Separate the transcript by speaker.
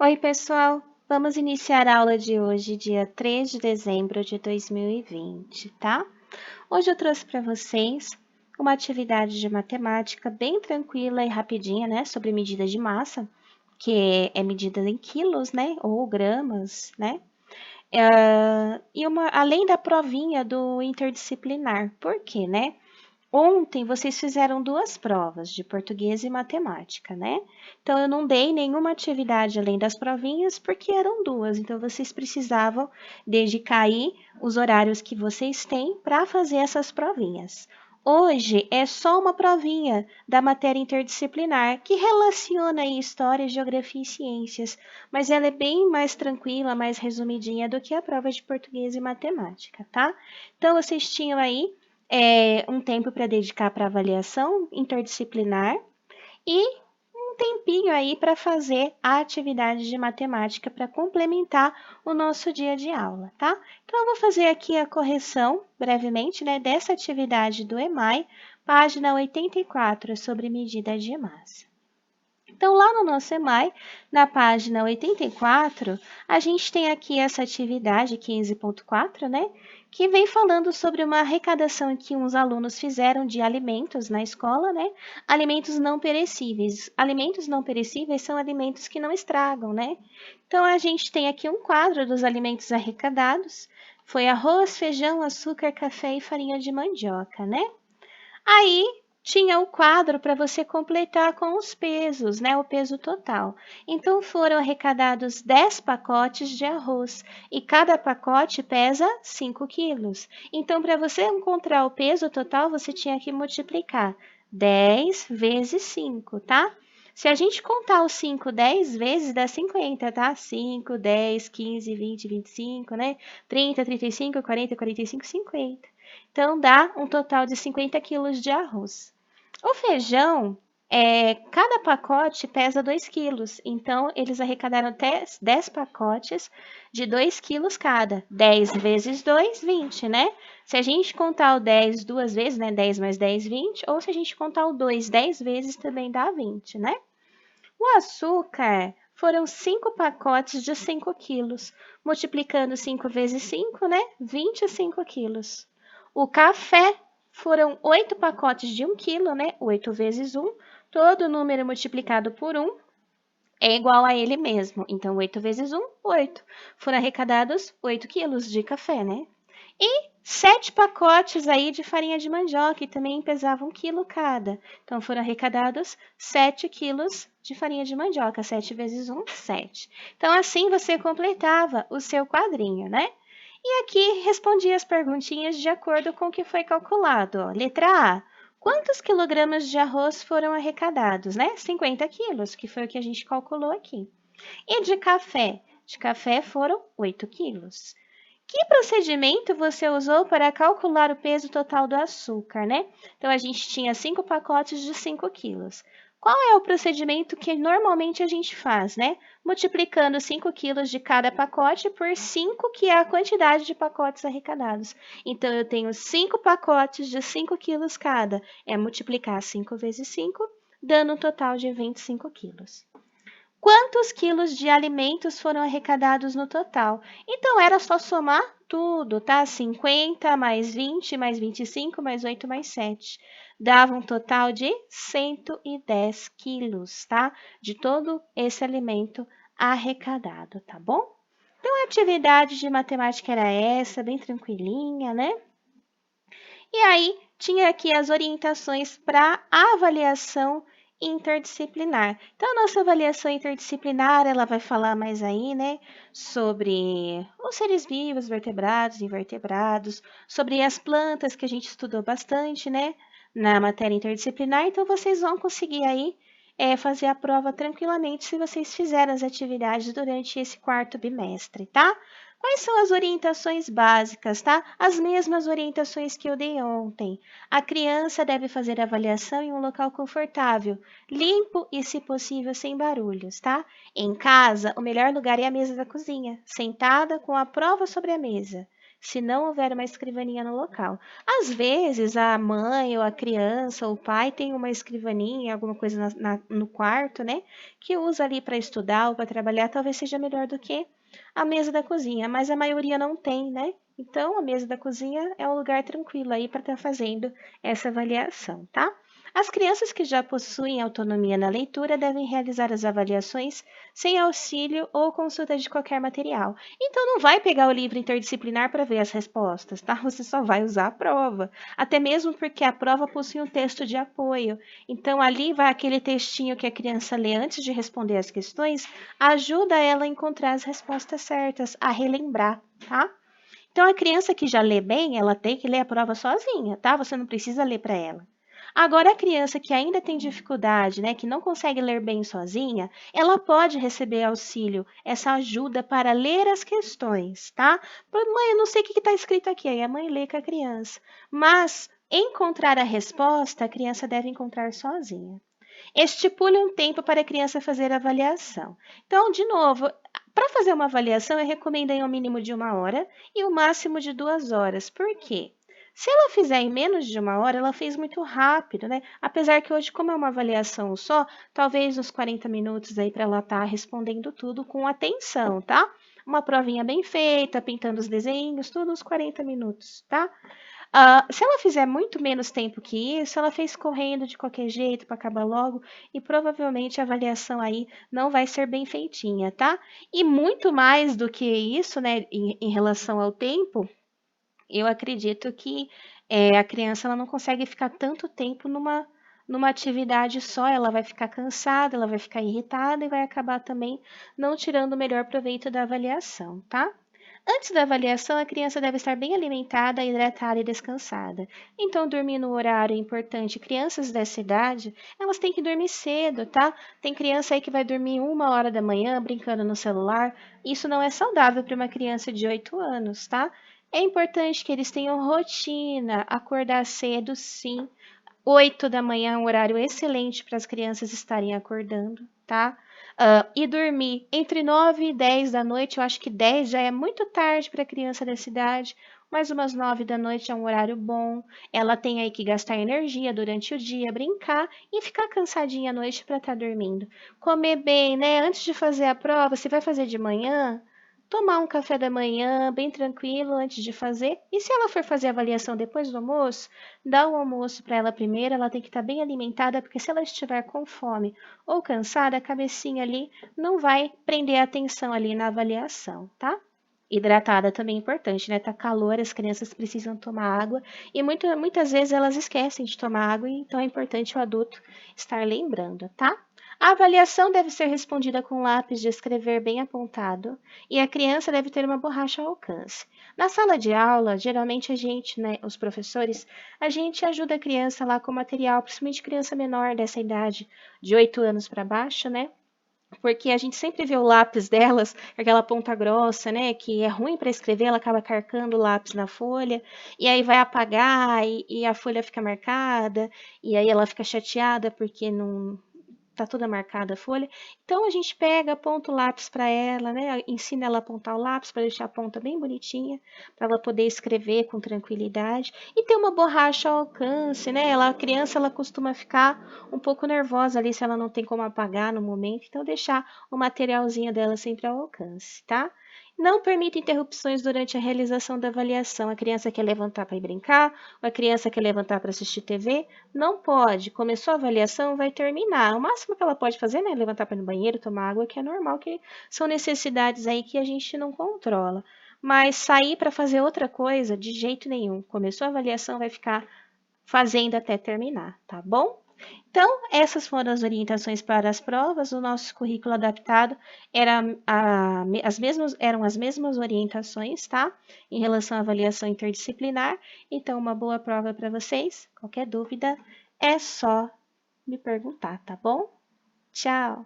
Speaker 1: Oi, pessoal! Vamos iniciar a aula de hoje, dia 3 de dezembro de 2020, tá? Hoje eu trouxe para vocês uma atividade de matemática bem tranquila e rapidinha, né? Sobre medida de massa, que é medida em quilos, né? Ou gramas, né? Além da provinha do interdisciplinar. Por quê, né? Ontem vocês fizeram duas provas de português e matemática, né? Então eu não dei nenhuma atividade além das provinhas porque eram duas, então vocês precisavam dedicar aí os horários que vocês têm para fazer essas provinhas. Hoje é só uma provinha da matéria interdisciplinar que relaciona aí história, geografia e ciências, mas ela é bem mais tranquila, mais resumidinha do que a prova de português e matemática, tá? Então vocês tinham aí um tempo para dedicar para avaliação interdisciplinar e um tempinho aí para fazer a atividade de matemática para complementar o nosso dia de aula, tá? Então, eu vou fazer aqui a correção, brevemente, né, dessa atividade do EMAI, página 84, sobre medida de massa. Então, lá no nosso EMAI, na página 84, a gente tem aqui essa atividade 15.4, né? Que vem falando sobre uma arrecadação que uns alunos fizeram de alimentos na escola, né? Alimentos não perecíveis. Alimentos não perecíveis são alimentos que não estragam, né? Então, a gente tem aqui um quadro dos alimentos arrecadados. Foi arroz, feijão, açúcar, café e farinha de mandioca, né? Aí tinha o quadro para você completar com os pesos, né? O peso total. Então foram arrecadados 10 pacotes de arroz e cada pacote pesa 5 quilos. Então, para você encontrar o peso total, você tinha que multiplicar 10 vezes 5, tá? Se a gente contar os 5 10 vezes, dá 50, tá? 5, 10, 15, 20, 25, né? 30, 35, 40, 45, 50. Então, dá um total de 50 quilos de arroz. O feijão, cada pacote pesa 2 quilos. Então, eles arrecadaram 10 pacotes de 2 quilos cada. 10 vezes 2, 20, né? Se a gente contar o 10 duas vezes, né? 10 mais 10, 20. Ou se a gente contar o 2 10 vezes, também dá 20, né? O açúcar foram 5 pacotes de 5 quilos. Multiplicando 5 vezes 5, né? 25 quilos. O café foram 8 pacotes de 1 quilo, né? 8 vezes 1. Todo número multiplicado por 1 é igual a ele mesmo. Então, 8 vezes 1, 8. Foram arrecadados 8 quilos de café, né? E 7 pacotes aí de farinha de mandioca, que também pesavam 1 quilo cada. Então, foram arrecadados 7 quilos de farinha de mandioca. 7 vezes 1, 7. Então, assim você completava o seu quadrinho, né? E aqui respondi as perguntinhas de acordo com o que foi calculado. Ó. Letra A. Quantos quilogramas de arroz foram arrecadados, né? 50 quilos, que foi o que a gente calculou aqui. E de café? De café foram 8 quilos. Que procedimento você usou para calcular o peso total do açúcar, né? Então, a gente tinha 5 pacotes de 5 quilos. Qual é o procedimento que normalmente a gente faz, né? Multiplicando 5 quilos de cada pacote por 5, que é a quantidade de pacotes arrecadados. Então, eu tenho 5 pacotes de 5 quilos cada. É multiplicar 5 vezes 5, dando um total de 25 quilos. Quantos quilos de alimentos foram arrecadados no total? Então, era só somar tudo, tá? 50 mais 20 mais 25 mais 8 mais 7. Dava um total de 110 quilos, tá? De todo esse alimento arrecadado, tá bom? Então, a atividade de matemática era essa, bem tranquilinha, né? E aí, tinha aqui as orientações para avaliação interdisciplinar. Então, a nossa avaliação interdisciplinar, ela vai falar mais aí, né, sobre os seres vivos, vertebrados, invertebrados, sobre as plantas que a gente estudou bastante, né, na matéria interdisciplinar. Então, vocês vão conseguir aí fazer a prova tranquilamente se vocês fizerem as atividades durante esse quarto bimestre, tá? Quais são as orientações básicas, tá? As mesmas orientações que eu dei ontem. A criança deve fazer a avaliação em um local confortável, limpo e, se possível, sem barulhos, tá? Em casa, o melhor lugar é a mesa da cozinha, sentada com a prova sobre a mesa. se não houver uma escrivaninha no local. Às vezes, a mãe ou a criança ou o pai tem uma escrivaninha, alguma coisa no quarto, né? Que usa ali para estudar ou para trabalhar, talvez seja melhor do que a mesa da cozinha, mas a maioria não tem, né? Então, a mesa da cozinha é um lugar tranquilo aí para estar fazendo essa avaliação, tá? As crianças que já possuem autonomia na leitura devem realizar as avaliações sem auxílio ou consulta de qualquer material. Então, não vai pegar o livro interdisciplinar para ver as respostas, tá? Você só vai usar a prova. Até mesmo porque a prova possui um texto de apoio. Então, ali vai aquele textinho que a criança lê antes de responder as questões, ajuda ela a encontrar as respostas certas, a relembrar, tá? Então, a criança que já lê bem, ela tem que ler a prova sozinha, tá? Você não precisa ler para ela. Agora, a criança que ainda tem dificuldade, né, que não consegue ler bem sozinha, ela pode receber auxílio, essa ajuda para ler as questões, tá? Mãe, eu não sei o que está escrito aqui, aí a mãe lê com a criança. Mas encontrar a resposta, a criança deve encontrar sozinha. Estipule um tempo para a criança fazer a avaliação. Então, de novo, para fazer uma avaliação, eu recomendo aí um mínimo de 1 hora e o máximo de 2 horas. Por quê? Se ela fizer em menos de 1 hora, ela fez muito rápido, né? Apesar que hoje, como é uma avaliação só, talvez uns 40 minutos aí para ela estar respondendo tudo com atenção, tá? Uma provinha bem feita, pintando os desenhos, tudo uns 40 minutos, tá? Se ela fizer muito menos tempo que isso, ela fez correndo de qualquer jeito para acabar logo e provavelmente a avaliação aí não vai ser bem feitinha, tá? E muito mais do que isso, né, em relação ao tempo, eu acredito que a criança ela não consegue ficar tanto tempo numa atividade só, ela vai ficar cansada, ela vai ficar irritada e vai acabar também não tirando o melhor proveito da avaliação, tá? Antes da avaliação, a criança deve estar bem alimentada, hidratada e descansada. Então, dormir no horário é importante. Crianças dessa idade, elas têm que dormir cedo, tá? Tem criança aí que vai dormir 1 hora da manhã brincando no celular. Isso não é saudável para uma criança de 8 anos, tá? É importante que eles tenham rotina, acordar cedo, sim. 8 da manhã é um horário excelente para as crianças estarem acordando, tá? E dormir entre 9 e 10 da noite, eu acho que 10 já é muito tarde para a criança dessa idade, mas umas 9 da noite é um horário bom. Ela tem aí que gastar energia durante o dia, brincar e ficar cansadinha à noite para estar dormindo. Comer bem, né? Antes de fazer a prova, se vai fazer de manhã, tomar um café da manhã bem tranquilo antes de fazer. E se ela for fazer a avaliação depois do almoço, dá o almoço para ela primeiro, ela tem que estar bem alimentada, porque se ela estiver com fome ou cansada, a cabecinha ali não vai prender a atenção ali na avaliação, tá? Hidratada também é importante, né? Tá calor, as crianças precisam tomar água e muitas vezes elas esquecem de tomar água, então é importante o adulto estar lembrando, tá? A avaliação deve ser respondida com lápis de escrever bem apontado e a criança deve ter uma borracha ao alcance. Na sala de aula, geralmente a gente, né, os professores, a gente ajuda a criança lá com material, principalmente criança menor dessa idade, de 8 anos para baixo, né? Porque a gente sempre vê o lápis delas, aquela ponta grossa, né? Que é ruim para escrever, ela acaba carcando o lápis na folha, e aí vai apagar, e a folha fica marcada, e aí ela fica chateada porque não, tá toda marcada a folha. Então a gente pega, aponta o lápis para ela, né? Ensina ela a apontar o lápis para deixar a ponta bem bonitinha, para ela poder escrever com tranquilidade. E ter uma borracha ao alcance, né? A criança ela costuma ficar um pouco nervosa ali se ela não tem como apagar no momento, então deixar o materialzinho dela sempre ao alcance, tá? Não permita interrupções durante a realização da avaliação. A criança quer levantar para ir brincar, ou a criança quer levantar para assistir TV, não pode. Começou a avaliação, vai terminar. O máximo que ela pode fazer, né, é levantar para ir no banheiro, tomar água, que é normal, que são necessidades aí que a gente não controla. Mas sair para fazer outra coisa, de jeito nenhum. Começou a avaliação, vai ficar fazendo até terminar, tá bom? Então, essas foram as orientações para as provas. O nosso currículo adaptado eram as mesmas orientações, tá? Em relação à avaliação interdisciplinar. Então, uma boa prova para vocês. Qualquer dúvida, é só me perguntar, tá bom? Tchau!